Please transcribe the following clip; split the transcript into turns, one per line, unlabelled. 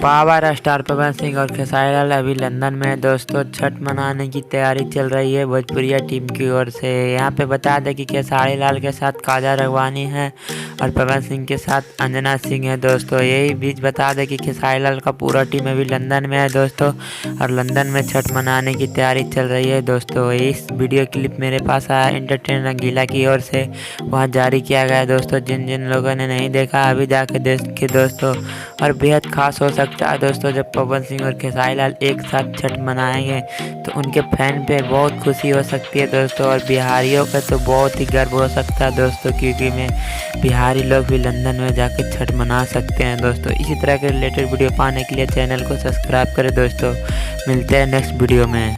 Power star Pawan Singh और खेसारी लाल अभी London में है दोस्तों। छठ मनाने की तैयारी चल रही है भोजपुरिया टीम की ओर से। यहाँ पे बता दें कि खेसारी लाल के साथ काजल राघवानी है और पवन सिंह के साथ अंजना सिंह है दोस्तों। यही बीच बता दें कि खेसारी लाल का पूरा टीम अभी लंदन में है दोस्तों और लंदन में छठ मनाने की तैयारी चल रही है दोस्तों। इस वीडियो क्लिप मेरे पास आया एंटरटेन रंगीला की ओर से, वहाँ जारी किया गया है दोस्तों। जिन जिन लोगों ने नहीं देखा अभी जाके देखे दोस्तों। और बेहद खास हो सकता है दोस्तों जब पवन सिंह और खेसारी लाल एक साथ छठ मनाएंगे तो उनके फैन पे बहुत खुशी हो सकती है दोस्तों। और बिहारियों का तो बहुत ही गर्व हो सकता है दोस्तों, क्योंकि में बिहारी लोग भी लंदन में जाकर छठ मना सकते हैं दोस्तों। इसी तरह के रिलेटेड वीडियो पाने के लिए चैनल को सब्सक्राइब करें दोस्तों। मिलते हैं नेक्स्ट वीडियो में।